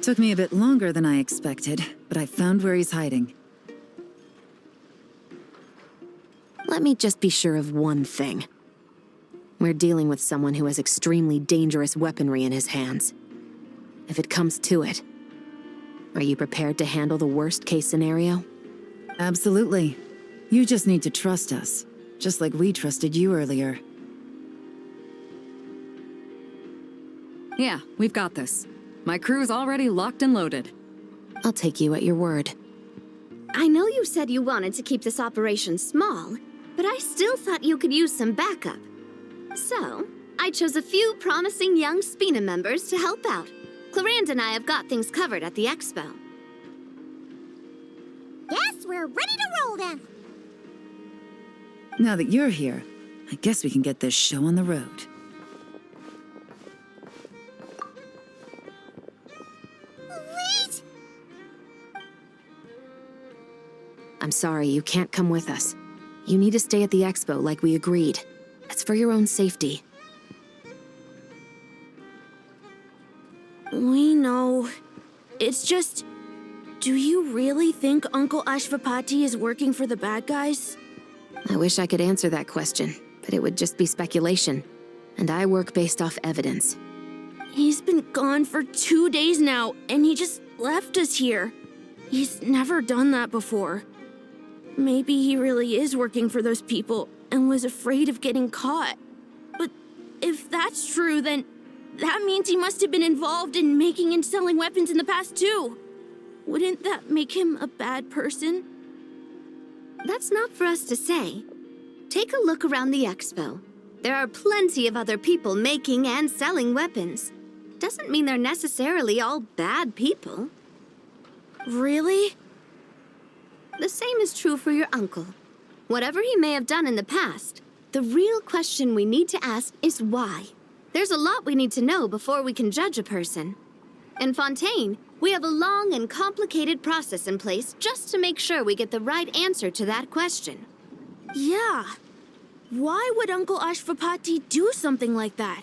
Took me a bit longer than I expected, but I found where he's hiding. Let me just be sure of one thing. We're dealing with someone who has extremely dangerous weaponry in his hands. If it comes to it, are you prepared to handle the worst-case scenario? Absolutely. You just need to trust us, just like we trusted you earlier. Yeah, we've got this. My crew's already locked and loaded. I'll take you at your word. I know you said you wanted to keep this operation small, but I still thought you could use some backup. So, I chose a few promising young Spina members to help out. Clarande and I have got things covered at the expo. Yes, we're ready to roll then. Now that you're here, I guess we can get this show on the road. Wait! I'm sorry, you can't come with us. You need to stay at the expo like we agreed. It's for your own safety. We know. It's just... Do you really think Uncle Ashvapati is working for the bad guys? I wish I could answer that question, but it would just be speculation. And I work based off evidence. He's been gone for 2 days now, and he just left us here. He's never done that before. Maybe he really is working for those people and was afraid of getting caught. But if that's true, then that means he must have been involved in making and selling weapons in the past too. Wouldn't that make him a bad person? That's not for us to say. Take a look around the expo. There are plenty of other people making and selling weapons. Doesn't mean they're necessarily all bad people. Really? The same is true for your uncle. Whatever he may have done in the past, the real question we need to ask is why. There's a lot we need to know before we can judge a person. In Fontaine, we have a long and complicated process in place just to make sure we get the right answer to that question. Yeah. Why would Uncle Ashvapati do something like that?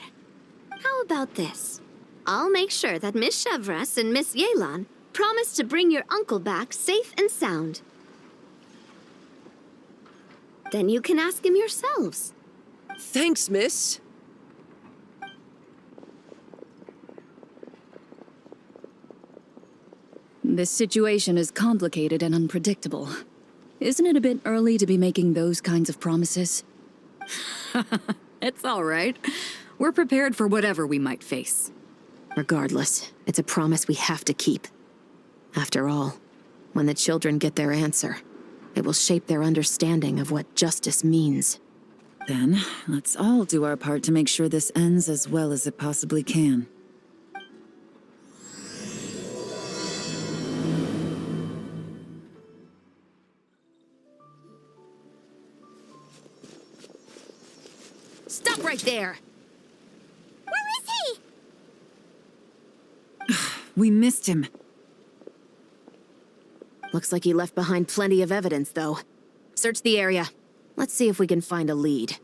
How about this? I'll make sure that Miss Chevras and Miss Yelan promise to bring your uncle back safe and sound. Then you can ask him yourselves. Thanks, miss. This situation is complicated and unpredictable. Isn't it a bit early to be making those kinds of promises? It's all right. We're prepared for whatever we might face. Regardless, it's a promise we have to keep. After all, when the children get their answer, it will shape their understanding of what justice means. Then, let's all do our part to make sure this ends as well as it possibly can. Stop right there! Where is he? We missed him. Looks like he left behind plenty of evidence, though. Search the area. Let's see if we can find a lead.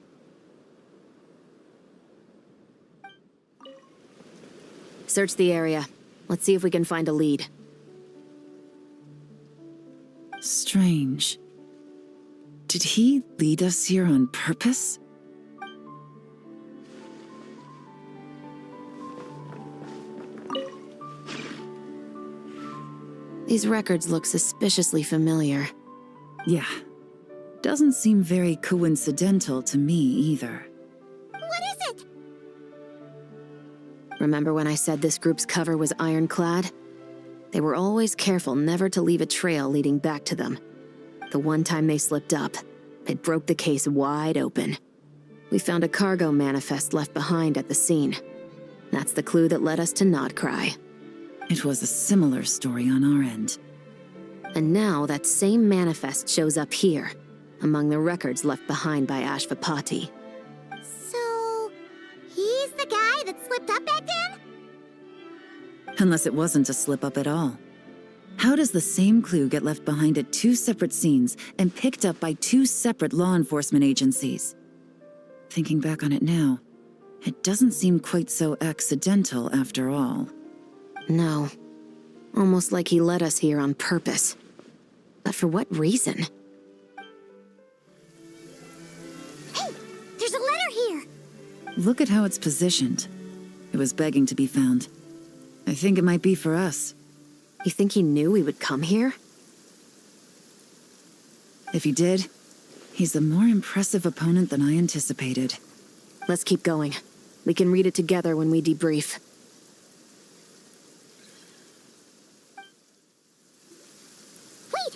Search the area. Let's see if we can find a lead. Strange. Did he lead us here on purpose? These records look suspiciously familiar. Yeah. Doesn't seem very coincidental to me either. What is it? Remember when I said this group's cover was ironclad? They were always careful never to leave a trail leading back to them. The one time they slipped up, it broke the case wide open. We found a cargo manifest left behind at the scene. That's the clue that led us to Nodcry. It was a similar story on our end. And now that same manifest shows up here, among the records left behind by Ashvapati. So... he's the guy that slipped up back then? Unless it wasn't a slip-up at all. How does the same clue get left behind at two separate scenes and picked up by two separate law enforcement agencies? Thinking back on it now, it doesn't seem quite so accidental after all. No. Almost like he led us here on purpose. But for what reason? Hey, there's a letter here. Look at how it's positioned. It was begging to be found. I think it might be for us. You think he knew we would come here? If he did, he's a more impressive opponent than I anticipated. Let's keep going. We can read it together when we debrief. Wait,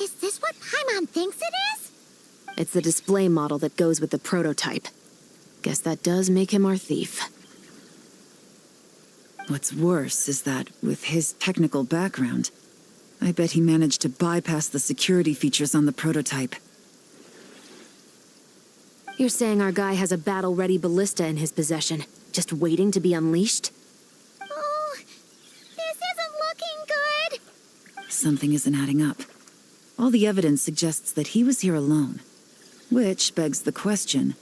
is this what Paimon thinks it is? It's the display model that goes with the prototype. Guess that does make him our thief. What's worse is that, with his technical background, I bet he managed to bypass the security features on the prototype. You're saying our guy has a battle-ready ballista in his possession, just waiting to be unleashed? Oh, this isn't looking good. Something isn't adding up. All the evidence suggests that he was here alone. Which begs the question,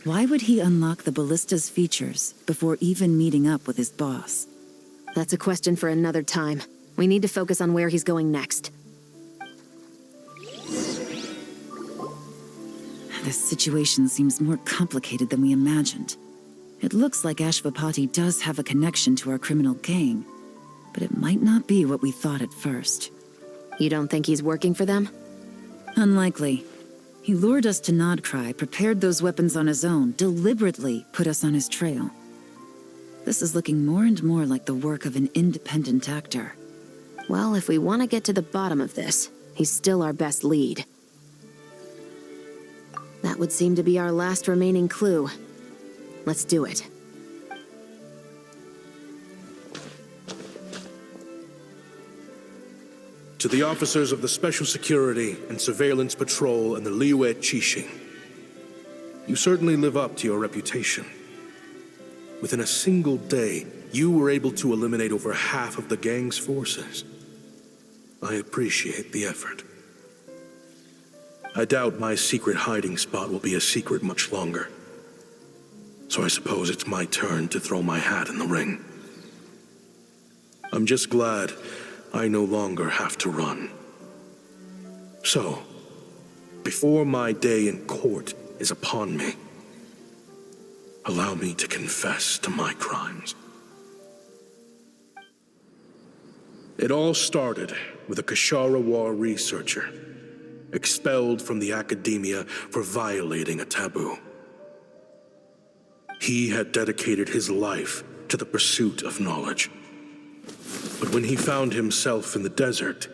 why would he unlock the ballista's features before even meeting up with his boss? That's a question for another time. We need to focus on where he's going next. This situation seems more complicated than we imagined. It looks like Ashvapati does have a connection to our criminal gang, but it might not be what we thought at first. You don't think he's working for them? Unlikely. He lured us to Nodcry, prepared those weapons on his own, deliberately put us on his trail. This is looking more and more like the work of an independent actor. Well, if we want to get to the bottom of this, he's still our best lead. That would seem to be our last remaining clue. Let's do it. To the officers of the Special Security and Surveillance Patrol and the Liyue Qixing, you certainly live up to your reputation. Within a single day, you were able to eliminate over half of the gang's forces. I appreciate the effort. I doubt my secret hiding spot will be a secret much longer. So I suppose it's my turn to throw my hat in the ring. I'm just glad I no longer have to run. So, before my day in court is upon me, allow me to confess to my crimes. It all started with a Kashara War researcher, expelled from the academia for violating a taboo. He had dedicated his life to the pursuit of knowledge. But when he found himself in the desert,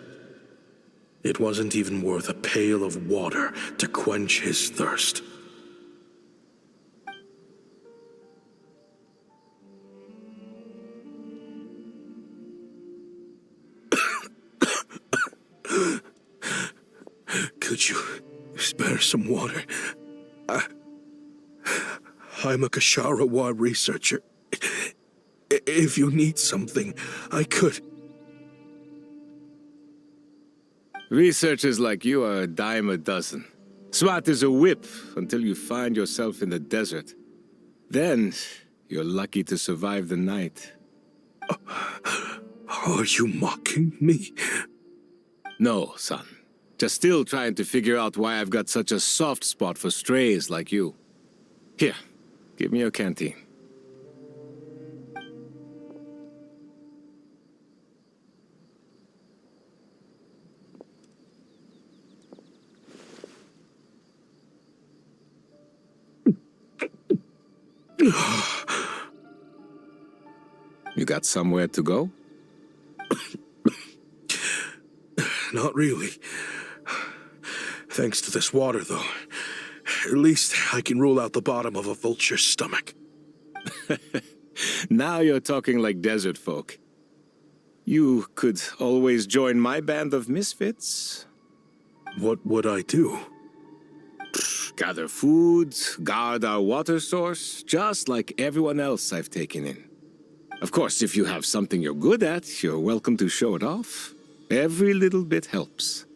it wasn't even worth a pail of water to quench his thirst. Could you spare some water? I'm a Kashara researcher. If you need something, I could. Researchers like you are a dime a dozen. Smart as a whip until you find yourself in the desert. Then, you're lucky to survive the night. Are you mocking me? No, son. Just still trying to figure out why I've got such a soft spot for strays like you. Here, give me your canteen. You got somewhere to go? Not really. Thanks to this water, though. At least I can rule out the bottom of a vulture's stomach. Now you're talking like desert folk. You could always join my band of misfits. What would I do? Gather food, guard our water source, just like everyone else I've taken in. Of course, if you have something you're good at, you're welcome to show it off. Every little bit helps.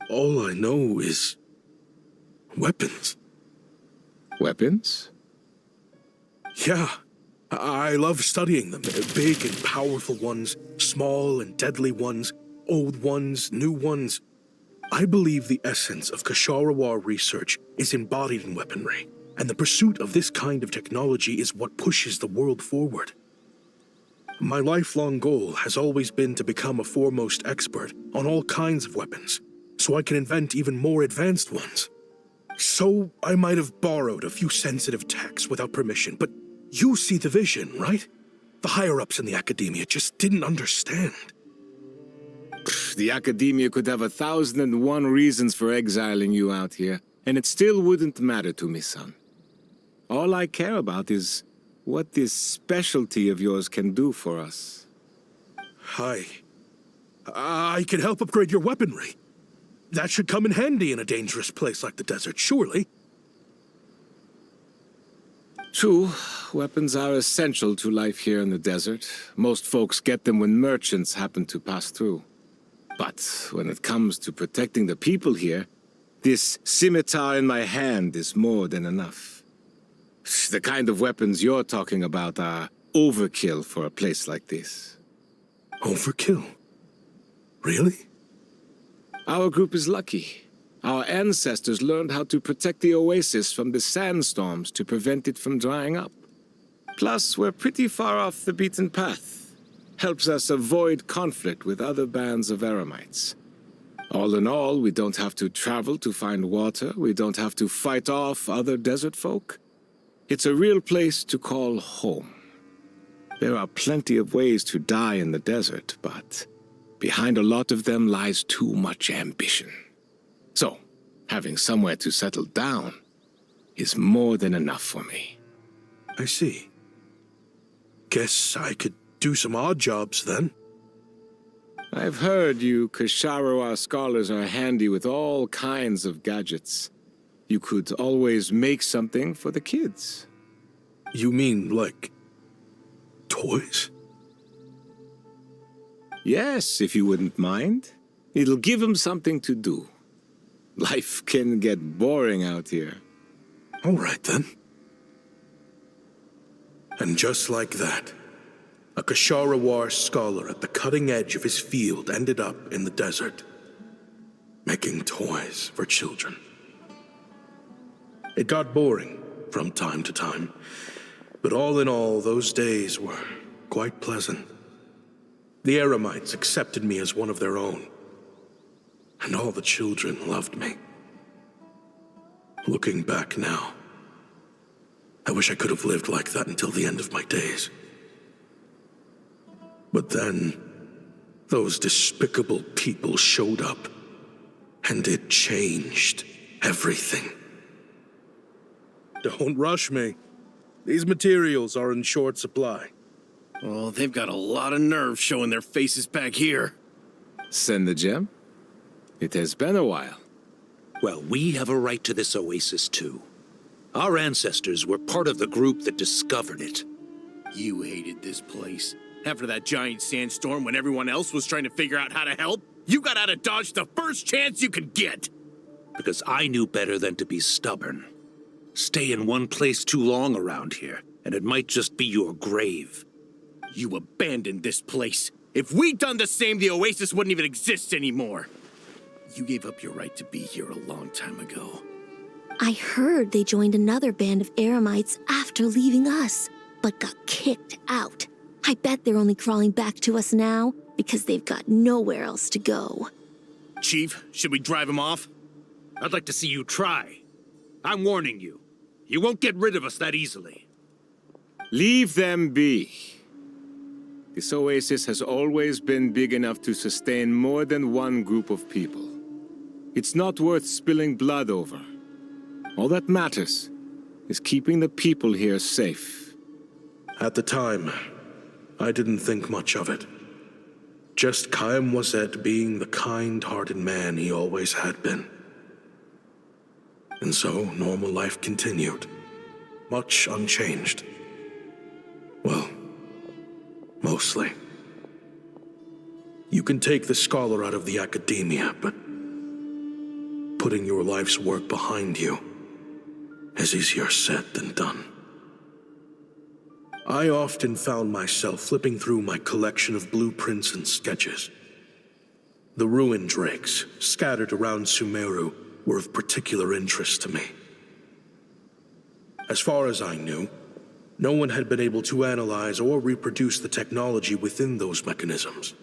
All I know is weapons. Weapons? Yeah, I love studying them. Big and powerful ones, small and deadly ones, old ones, new ones. I believe the essence of Kasharawar research is embodied in weaponry, and the pursuit of this kind of technology is what pushes the world forward. My lifelong goal has always been to become a foremost expert on all kinds of weapons, so I can invent even more advanced ones. So I might have borrowed a few sensitive techs without permission, but you see the vision, right? The higher-ups in the academia just didn't understand. The academia could have 1,001 reasons for exiling you out here, and it still wouldn't matter to me, son. All I care about is what this specialty of yours can do for us. I can help upgrade your weaponry. That should come in handy in a dangerous place like the desert, surely. True, weapons are essential to life here in the desert. Most folks get them when merchants happen to pass through. But when it comes to protecting the people here, this scimitar in my hand is more than enough. The kind of weapons you're talking about are overkill for a place like this. Overkill? Really? Our group is lucky. Our ancestors learned how to protect the oasis from the sandstorms to prevent it from drying up. Plus, we're pretty far off the beaten path. Helps us avoid conflict with other bands of Eremites. All in all, we don't have to travel to find water. We don't have to fight off other desert folk. It's a real place to call home. There are plenty of ways to die in the desert, but behind a lot of them lies too much ambition. So, having somewhere to settle down is more than enough for me. I see. Guess I could do some odd jobs then. I've heard you Kasharawar scholars are handy with all kinds of gadgets. You could always make something for the kids. You mean, like, toys? Yes, if you wouldn't mind. It'll give them something to do. Life can get boring out here. All right, then. And just like that, a Kasharawar scholar at the cutting edge of his field ended up in the desert, making toys for children. It got boring from time to time, but all in all, those days were quite pleasant. The Eremites accepted me as one of their own, and all the children loved me. Looking back now, I wish I could have lived like that until the end of my days. But then, those despicable people showed up, and it changed everything. Don't rush me. These materials are in short supply. Oh, they've got a lot of nerve showing their faces back here. Send the gem? It has been a while. Well, we have a right to this oasis, too. Our ancestors were part of the group that discovered it. You hated this place. After that giant sandstorm when everyone else was trying to figure out how to help, you got out of Dodge the first chance you could get. Because I knew better than to be stubborn. Stay in one place too long around here, and it might just be your grave. You abandoned this place. If we'd done the same, the oasis wouldn't even exist anymore. You gave up your right to be here a long time ago. I heard they joined another band of Eremites after leaving us, but got kicked out. I bet they're only crawling back to us now because they've got nowhere else to go. Chief, should we drive him off? I'd like to see you try. I'm warning you. You won't get rid of us that easily. Leave them be. This oasis has always been big enough to sustain more than one group of people. It's not worth spilling blood over. All that matters is keeping the people here safe. At the time, I didn't think much of it. Just Chaim Wazet being the kind-hearted man he always had been. And so, normal life continued, much unchanged. Well, mostly. You can take the scholar out of the academia, but putting your life's work behind you is easier said than done. I often found myself flipping through my collection of blueprints and sketches. The ruin drakes scattered around Sumeru were of particular interest to me. As far as I knew, no one had been able to analyze or reproduce the technology within those mechanisms.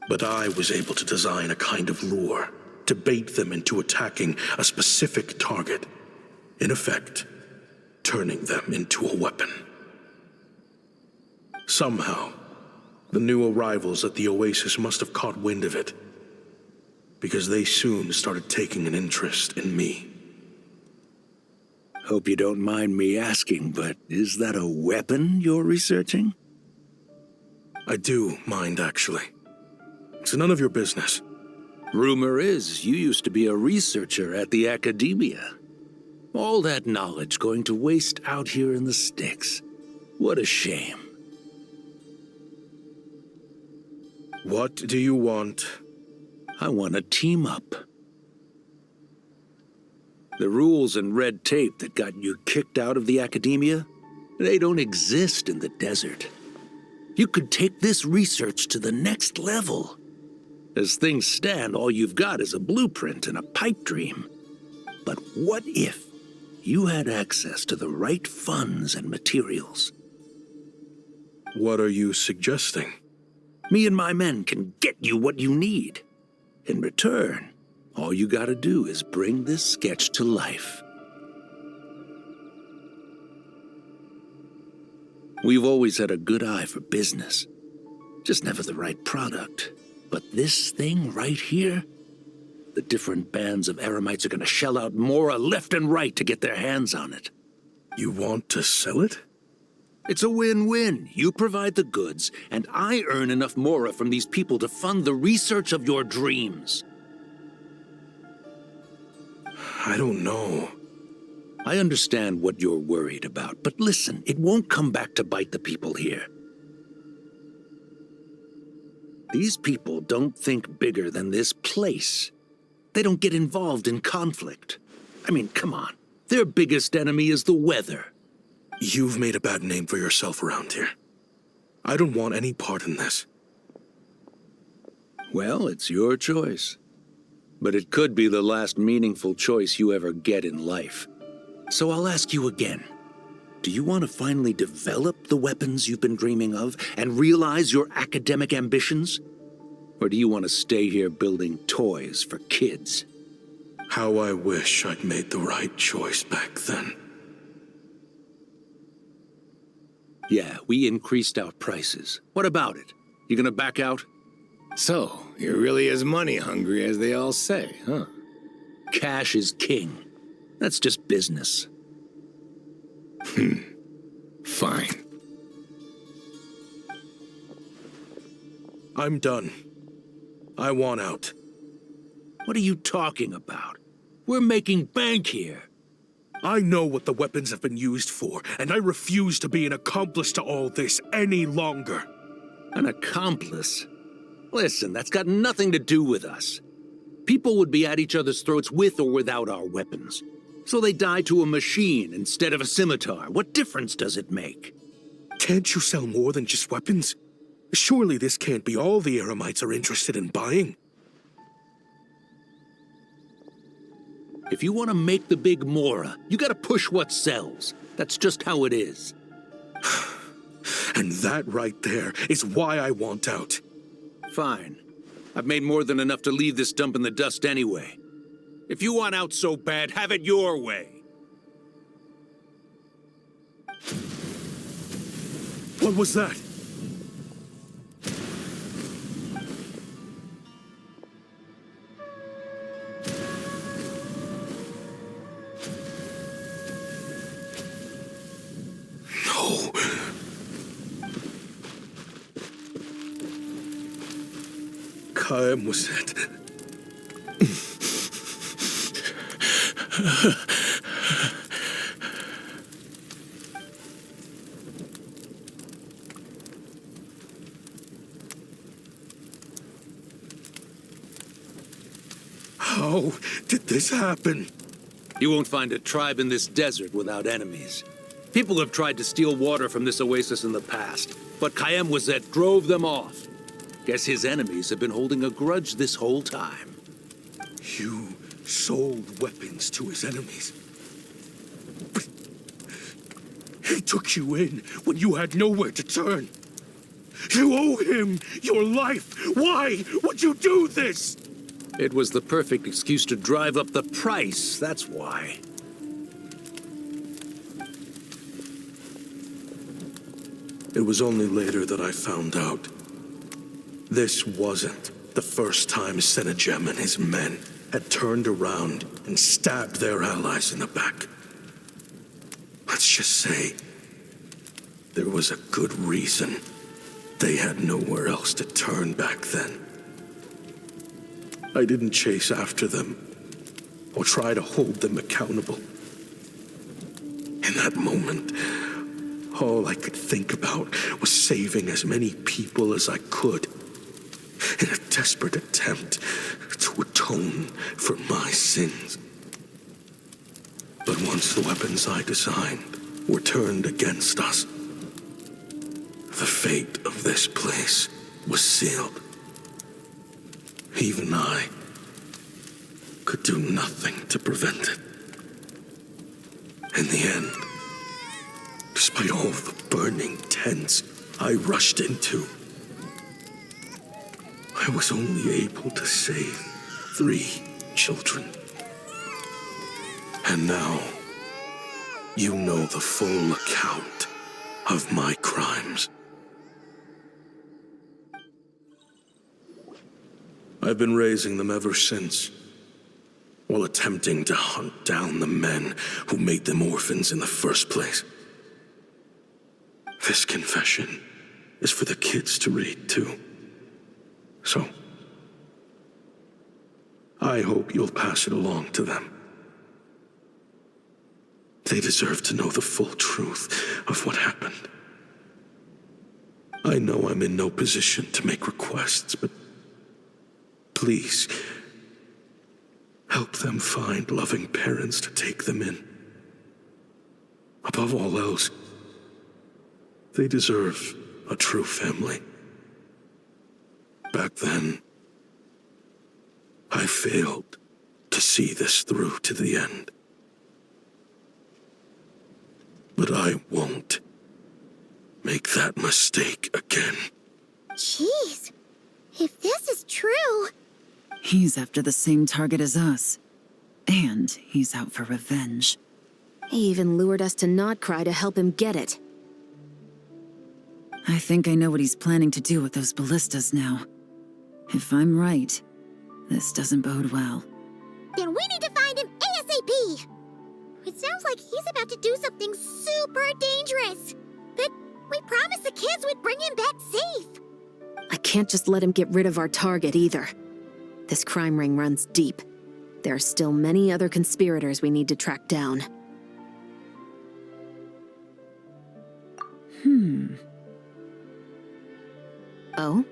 But I was able to design a kind of lure to bait them into attacking a specific target, in effect, turning them into a weapon. Somehow, the new arrivals at the oasis must have caught wind of it, because they soon started taking an interest in me. Hope you don't mind me asking, but is that a weapon you're researching? I do mind, actually. It's none of your business. Rumor is you used to be a researcher at the academia. All that knowledge going to waste out here in the sticks. What a shame. What do you want? I want to team up. The rules and red tape that got you kicked out of the academia, they don't exist in the desert. You could take this research to the next level. As things stand, all you've got is a blueprint and a pipe dream. But what if you had access to the right funds and materials? What are you suggesting? Me and my men can get you what you need. In return, all you gotta do is bring this sketch to life. We've always had a good eye for business, just never the right product. But this thing right here, the different bands of Eremites are gonna shell out Mora left and right to get their hands on it. You want to sell it? It's a win-win. You provide the goods, and I earn enough Mora from these people to fund the research of your dreams. I don't know. I understand what you're worried about, but listen, it won't come back to bite the people here. These people don't think bigger than this place. They don't get involved in conflict. I mean, come on. Their biggest enemy is the weather. You've made a bad name for yourself around here. I don't want any part in this. Well, it's your choice. But it could be the last meaningful choice you ever get in life. So I'll ask you again. Do you want to finally develop the weapons you've been dreaming of and realize your academic ambitions? Or do you want to stay here building toys for kids? How I wish I'd made the right choice back then. Yeah, we increased our prices. What about it? You gonna back out? So, you're really as money hungry as they all say, huh? Cash is king. That's just business. Fine. I'm done. I want out. What are you talking about? We're making bank here. I know what the weapons have been used for, and I refuse to be an accomplice to all this any longer. An accomplice? Listen, that's got nothing to do with us. People would be at each other's throats with or without our weapons. So they die to a machine instead of a scimitar. What difference does it make? Can't you sell more than just weapons? Surely this can't be all the Eremites are interested in buying. If you want to make the big Mora, you gotta push what sells. That's just how it is. And that right there is why I want out. Fine. I've made more than enough to leave this dump in the dust anyway. If you want out so bad, have it your way. What was that? No. Kaem was it. How did this happen? You won't find a tribe in this desert without enemies. People have tried to steal water from this oasis in the past, but Khaim Wazet drove them off. Guess his enemies have been holding a grudge this whole time. You sold weapons to his enemies. But he took you in when you had nowhere to turn. You owe him your life. Why would you do this? It was the perfect excuse to drive up the price, that's why. It was only later that I found out. This wasn't the first time Senegem and his men had turned around and stabbed their allies in the back. Let's just say there was a good reason they had nowhere else to turn back then. I didn't chase after them or try to hold them accountable. In that moment, all I could think about was saving as many people as I could in a desperate attempt to atone for my sins. But once the weapons I designed were turned against us, the fate of this place was sealed. Even I could do nothing to prevent it. In the end, despite all the burning tents I rushed into, I was only able to save 3 children. And now, you know the full account of my crimes. I've been raising them ever since, while attempting to hunt down the men who made them orphans in the first place. This confession is for the kids to read, too. So, I hope you'll pass it along to them. They deserve to know the full truth of what happened. I know I'm in no position to make requests, but please, help them find loving parents to take them in. Above all else, they deserve a true family. Back then, I failed to see this through to the end. But I won't make that mistake again. Jeez, if this is true... He's after the same target as us. And he's out for revenge. He even lured us to Notcry to help him get it. I think I know what he's planning to do with those ballistas now. If I'm right, this doesn't bode well. Then we need to find him ASAP! It sounds like he's about to do something super dangerous. But we promised the kids we'd bring him back safe. I can't just let him get rid of our target either. This crime ring runs deep. There are still many other conspirators we need to track down. Oh?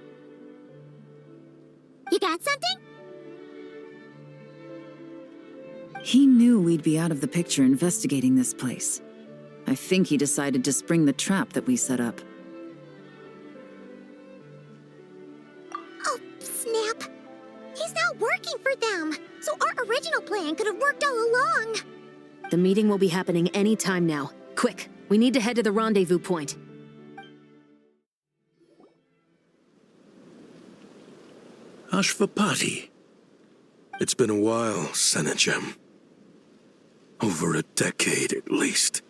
You got something? He knew we'd be out of the picture investigating this place. I think he decided to spring the trap that we set up. Oh, snap. He's not working for them, so our original plan could have worked all along. The meeting will be happening any time now. Quick, we need to head to the rendezvous point. Ashvapati. It's been a while, Senegem. Over a decade, at least.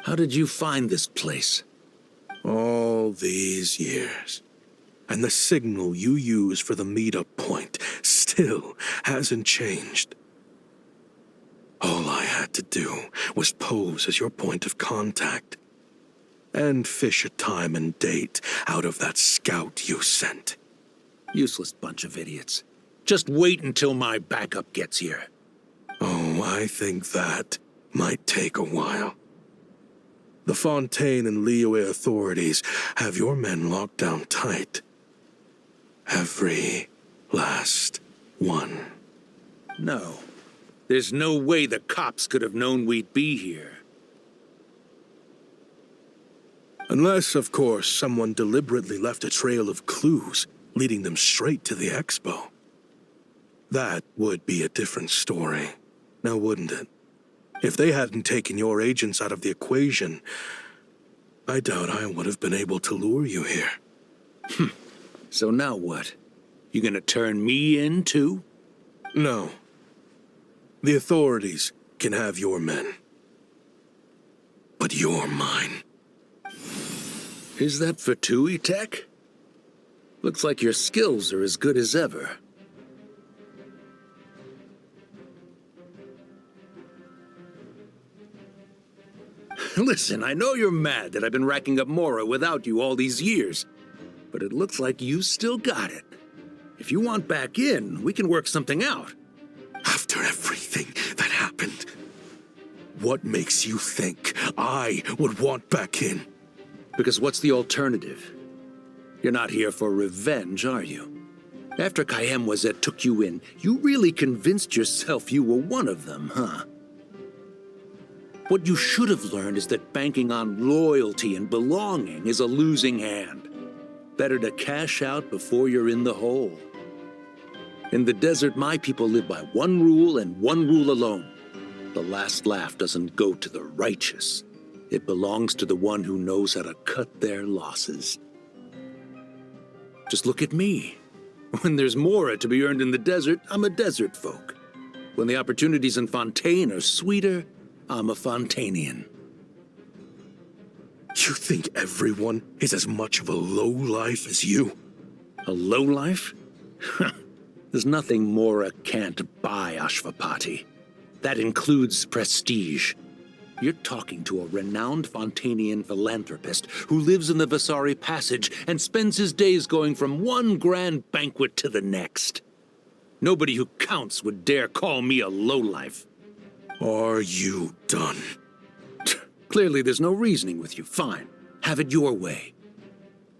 How did you find this place? All these years. And the signal you use for the meetup point still hasn't changed. All I had to do was pose as your point of contact. And fish a time and date out of that scout you sent. Useless bunch of idiots. Just wait until my backup gets here. Oh, I think that might take a while. The Fontaine and Liyue authorities have your men locked down tight. Every last one. No. There's no way the cops could have known we'd be here. Unless, of course, someone deliberately left a trail of clues leading them straight to the expo. That would be a different story, now wouldn't it? If they hadn't taken your agents out of the equation, I doubt I would have been able to lure you here. So now what? You gonna turn me in, too? No. The authorities can have your men. But you're mine. Is that for Tui Tech? Looks like your skills are as good as ever. Listen, I know you're mad that I've been racking up Mora without you all these years, but it looks like you still got it. If you want back in, we can work something out. After everything that happened, what makes you think I would want back in? Because what's the alternative? You're not here for revenge, are you? After Kayemwazet took you in, you really convinced yourself you were one of them, huh? What you should have learned is that banking on loyalty and belonging is a losing hand. Better to cash out before you're in the hole. In the desert, my people live by one rule and one rule alone. The last laugh doesn't go to the righteous. It belongs to the one who knows how to cut their losses. Just look at me. When there's Mora to be earned in the desert, I'm a desert folk. When the opportunities in Fontaine are sweeter, I'm a Fontanian. You think everyone is as much of a lowlife as you? A lowlife? There's nothing Mora can't buy, Ashvapati. That includes prestige. You're talking to a renowned Fontanian philanthropist who lives in the Vasari Passage and spends his days going from one grand banquet to the next. Nobody who counts would dare call me a lowlife. Are you done? Clearly there's no reasoning with you. Fine. Have it your way.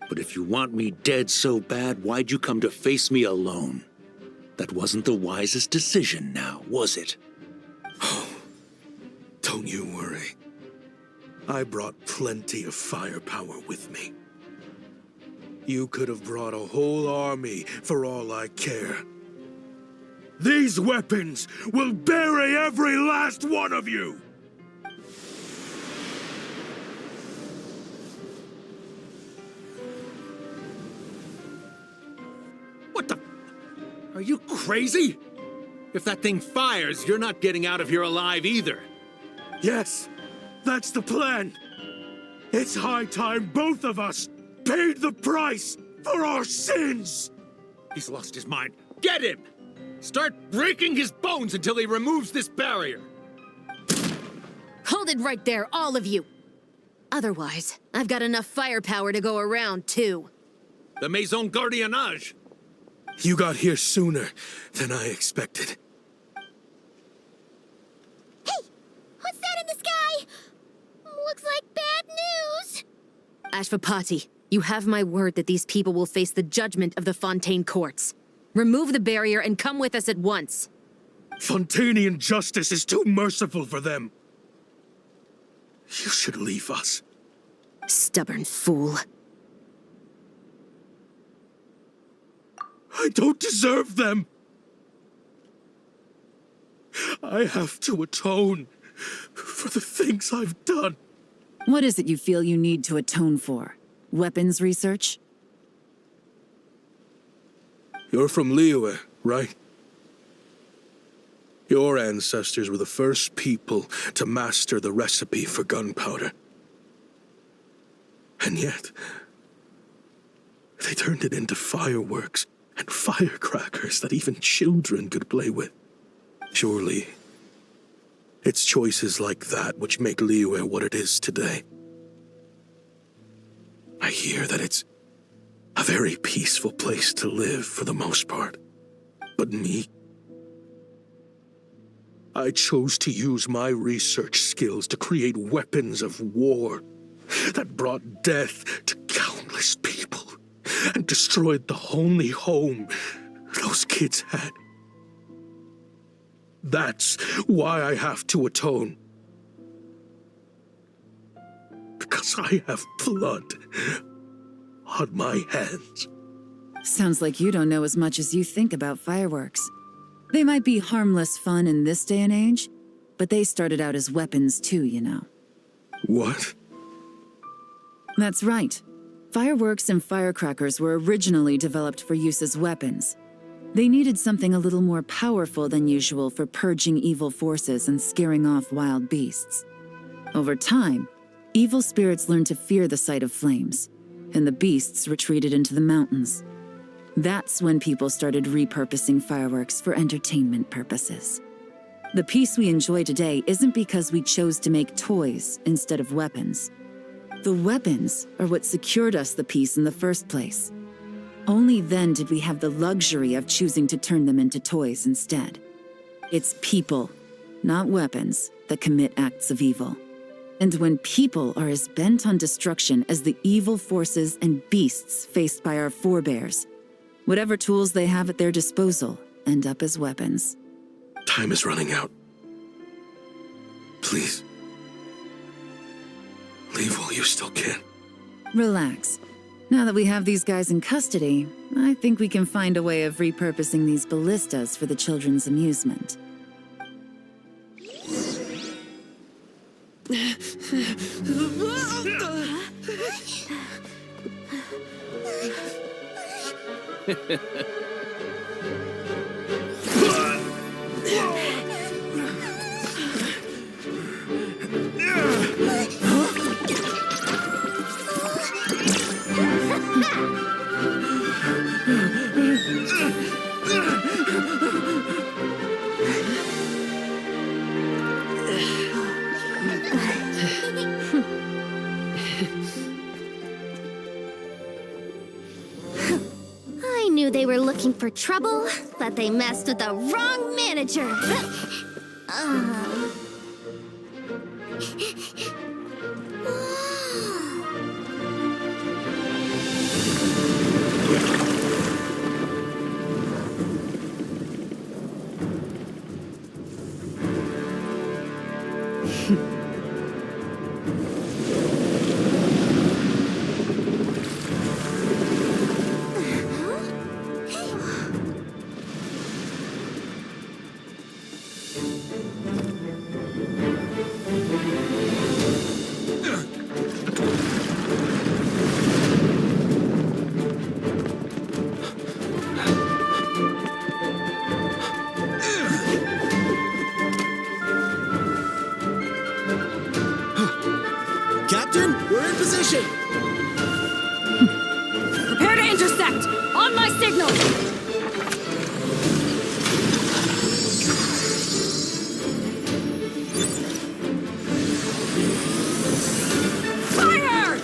But if you want me dead so bad, why'd you come to face me alone? That wasn't the wisest decision now, was it? Oh, don't you worry. I brought plenty of firepower with me. You could have brought a whole army for all I care. These weapons will bury every last one of you! What the? Are you crazy? If that thing fires, you're not getting out of here alive either. Yes, that's the plan. It's high time both of us paid the price for our sins! He's lost his mind. Get him! Start breaking his bones until he removes this barrier. Hold it right there, all of you! Otherwise, I've got enough firepower to go around, too. The Maison Gardiennage! You got here sooner than I expected. Hey! What's that in the sky? Looks like bad news! Ashvapati, you have my word that these people will face the judgment of the Fontaine courts. Remove the barrier and come with us at once. Fontanian justice is too merciful for them. You should leave us. Stubborn fool. I don't deserve them. I have to atone for the things I've done. What is it you feel you need to atone for? Weapons research? You're from Liyue, right? Your ancestors were the first people to master the recipe for gunpowder. And yet, they turned it into fireworks and firecrackers that even children could play with. Surely, it's choices like that which make Liyue what it is today. I hear that it's a very peaceful place to live for the most part. But me, I chose to use my research skills to create weapons of war that brought death to countless people and destroyed the only home those kids had. That's why I have to atone. because I have blood on my hands. Sounds like you don't know as much as you think about fireworks. They might be harmless fun in this day and age, but they started out as weapons too, you know. What? That's right. Fireworks and firecrackers were originally developed for use as weapons. They needed something a little more powerful than usual for purging evil forces and scaring off wild beasts. Over time, evil spirits learned to fear the sight of flames, and the beasts retreated into the mountains. That's when people started repurposing fireworks for entertainment purposes. The peace we enjoy today isn't because we chose to make toys instead of weapons. The weapons are what secured us the peace in the first place. Only then did we have the luxury of choosing to turn them into toys instead. It's people, not weapons, that commit acts of evil. And when people are as bent on destruction as the evil forces and beasts faced by our forebears, whatever tools they have at their disposal end up as weapons. Time is running out. Please. Leave while you still can. Relax. Now that we have these guys in custody, I think we can find a way of repurposing these ballistas for the children's amusement. I knew they were looking for trouble, but they messed with the wrong manager. Captain, we're in position! Prepare to intercept! On my signal! Fire!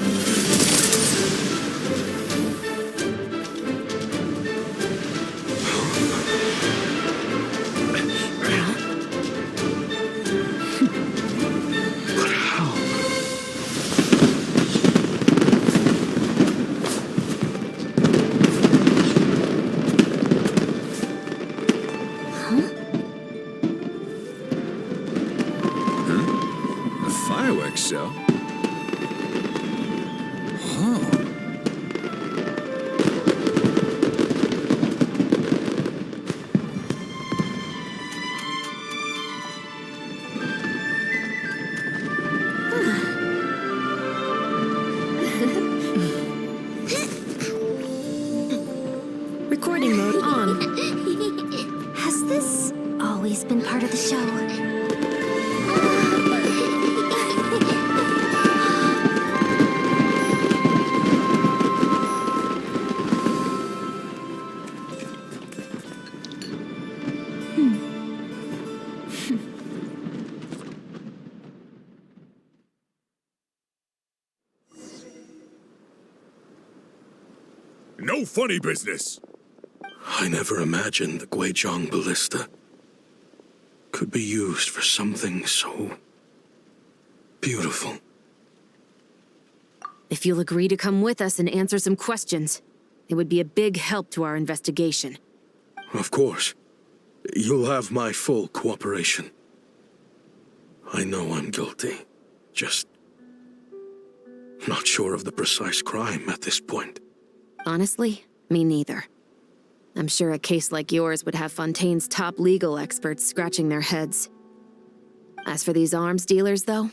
But how? A fireworks show? Oh. Recording mode on. Has this always been part of the show? No funny business! I never imagined the Guizhong ballista could be used for something so beautiful. If you'll agree to come with us and answer some questions, it would be a big help to our investigation. Of course. You'll have my full cooperation. I know I'm guilty. Just Not sure of the precise crime at this point. Honestly, me neither. I'm sure a case like yours would have Fontaine's top legal experts scratching their heads. As for these arms dealers, though,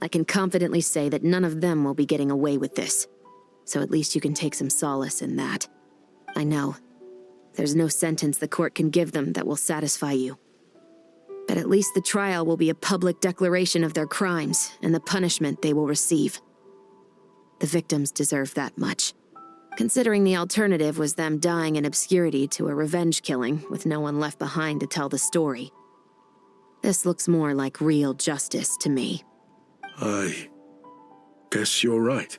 I can confidently say that none of them will be getting away with this. So at least you can take some solace in that. I know. There's no sentence the court can give them that will satisfy you. But at least the trial will be a public declaration of their crimes and the punishment they will receive. The victims deserve that much, considering the alternative was them dying in obscurity to a revenge killing with no one left behind to tell the story. This looks more like real justice to me. I guess you're right.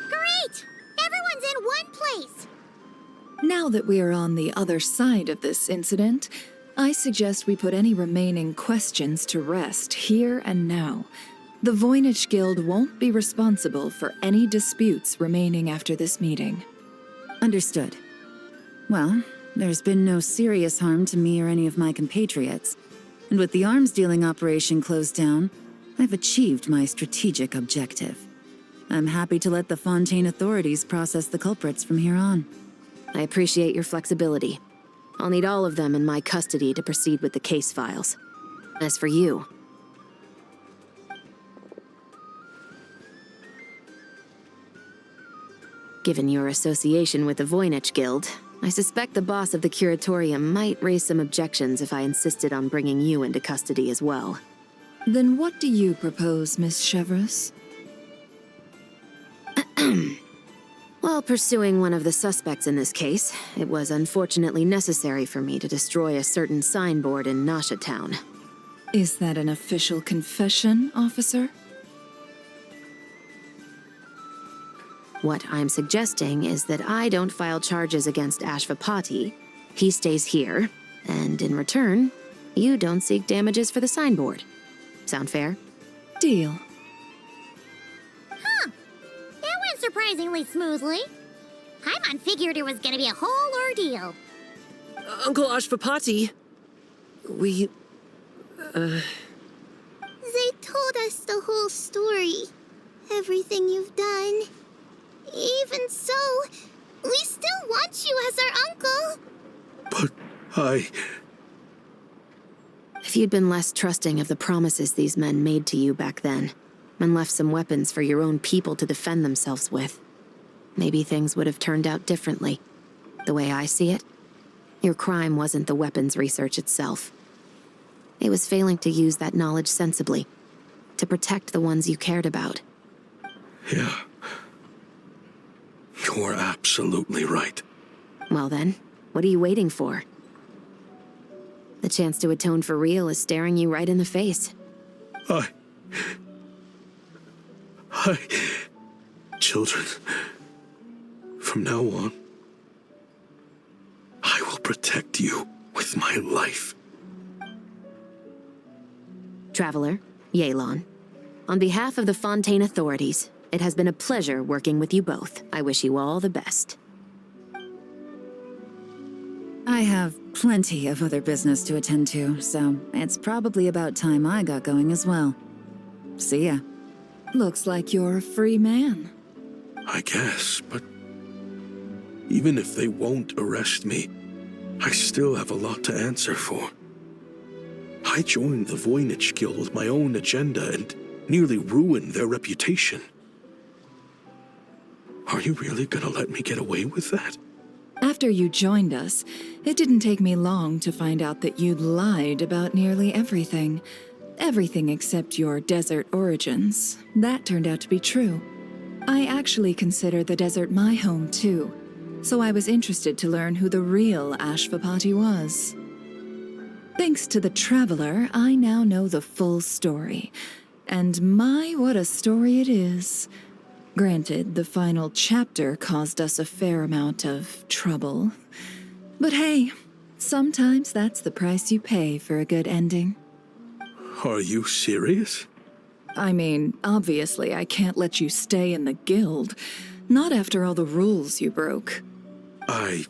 Great! Everyone's in one place! Now that we are on the other side of this incident, I suggest we put any remaining questions to rest here and now. The Voynich Guild won't be responsible for any disputes remaining after this meeting. Understood. Well, there's been no serious harm to me or any of my compatriots. And with the arms dealing operation closed down, I've achieved my strategic objective. I'm happy to let the Fontaine authorities process the culprits from here on. I appreciate your flexibility. I'll need all of them in my custody to proceed with the case files. As for you... Given your association with the Voynich Guild, I suspect the boss of the Curatorium might raise some objections if I insisted on bringing you into custody as well. Then what do you propose, Miss Chevreuse? While pursuing one of the suspects in this case, it was unfortunately necessary for me to destroy a certain signboard in Nasha Town. Is that an official confession, officer? What I'm suggesting is that I don't file charges against Ashvapati, he stays here, and in return, you don't seek damages for the signboard. Sound fair? Deal. Huh. That went surprisingly smoothly. Paimon figured it was gonna be a whole ordeal. Uncle Ashvapati, we... They told us the whole story. Everything you've done. Even so, we still want you as our uncle. But If you'd been less trusting of the promises these men made to you back then, and left some weapons for your own people to defend themselves with, maybe things would have turned out differently. The way I see it, your crime wasn't the weapons research itself. It was failing to use that knowledge sensibly, to protect the ones you cared about. Yeah. You're absolutely right. Well then, what are you waiting for? The chance to atone for real is staring you right in the face. Children, from now on, I will protect you with my life. Traveler, Yelan, on behalf of the Fontaine authorities, it has been a pleasure working with you both. I wish you all the best. I have plenty of other business to attend to, so it's probably about time I got going as well. See ya. Looks like you're a free man. I guess, but even if they won't arrest me, I still have a lot to answer for. I joined the Voynich Guild with my own agenda and nearly ruined their reputation. Are you really gonna let me get away with that? After you joined us, it didn't take me long to find out that you'd lied about nearly everything. Everything except your desert origins. That turned out to be true. I actually consider the desert my home too, so I was interested to learn who the real Ashvapati was. Thanks to the Traveler, I now know the full story. And my, what a story it is. Granted, the final chapter caused us a fair amount of trouble. But hey, sometimes that's the price you pay for a good ending. Are you serious? I mean, obviously I can't let you stay in the guild. Not after all the rules you broke. I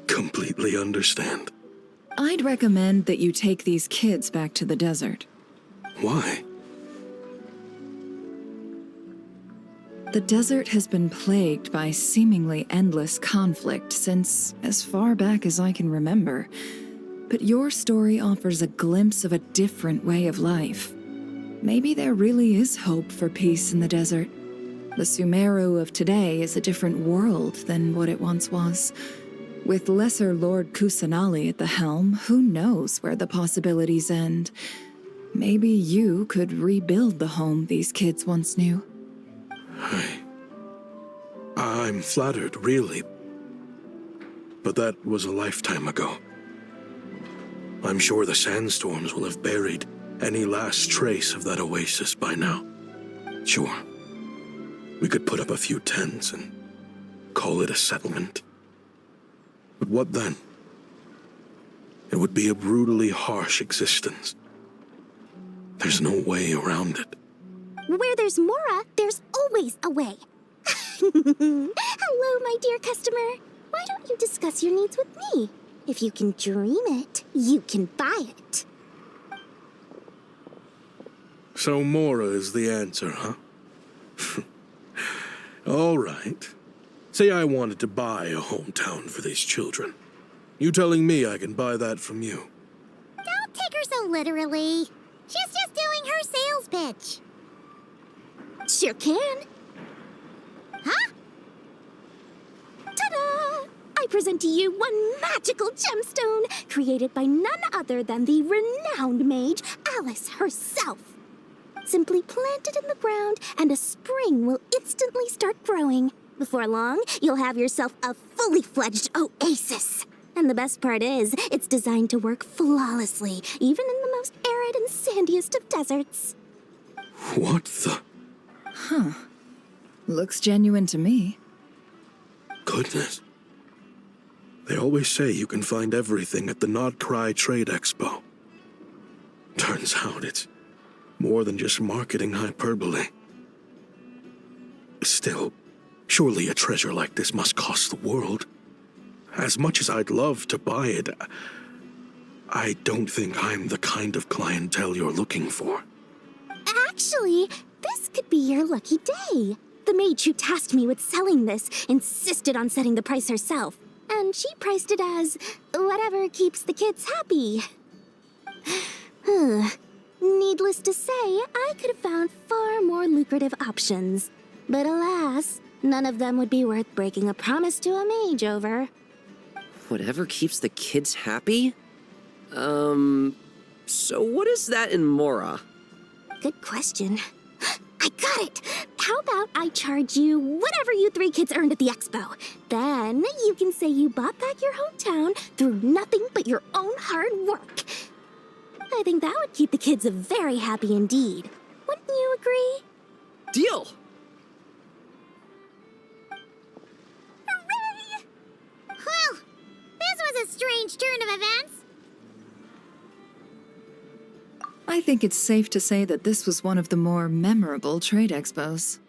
completely understand. I'd recommend that you take these kids back to the desert. Why? The desert has been plagued by seemingly endless conflict since as far back as I can remember. But your story offers a glimpse of a different way of life. Maybe there really is hope for peace in the desert. The Sumeru of today is a different world than what it once was. With Lesser Lord Kusanali at the helm, who knows where the possibilities end? Maybe you could rebuild the home these kids once knew. I'm flattered, really. But that was a lifetime ago. I'm sure the sandstorms will have buried any last trace of that oasis by now. Sure, we could put up a few tents and call it a settlement. But what then? It would be a brutally harsh existence. There's no way around it. Where there's Mora, there's always a way. Hello, my dear customer. Why don't you discuss your needs with me? If you can dream it, you can buy it. So Mora is the answer, huh? All right. Say I wanted to buy a hometown for these children. You telling me I can buy that from you? Don't take her so literally. She's just doing her sales pitch. Sure can. Huh? Ta-da! I present to you one magical gemstone created by none other than the renowned mage Alice herself. Simply plant it in the ground and a spring will instantly start growing. Before long, you'll have yourself a fully fledged oasis. And the best part is, it's designed to work flawlessly, even in the most arid and sandiest of deserts. What the? Huh. Looks genuine to me. Goodness. They always say you can find everything at the Not Cry Trade Expo. Turns out it's more than just marketing hyperbole. Still, surely a treasure like this must cost the world. As much as I'd love to buy it, I don't think I'm the kind of clientele you're looking for. Actually, this could be your lucky day. The mage who tasked me with selling this insisted on setting the price herself, and she priced it as whatever keeps the kids happy. Needless to say, I could have found far more lucrative options. But alas, none of them would be worth breaking a promise to a mage over. Whatever keeps the kids happy? So what is that in Mora? Good question. I got it! How about I charge you whatever you three kids earned at the expo? Then you can say you bought back your hometown through nothing but your own hard work. I think that would keep the kids very happy indeed. Wouldn't you agree? Deal! Hooray! Well, this was a strange turn of events. I think it's safe to say that this was one of the more memorable trade expos.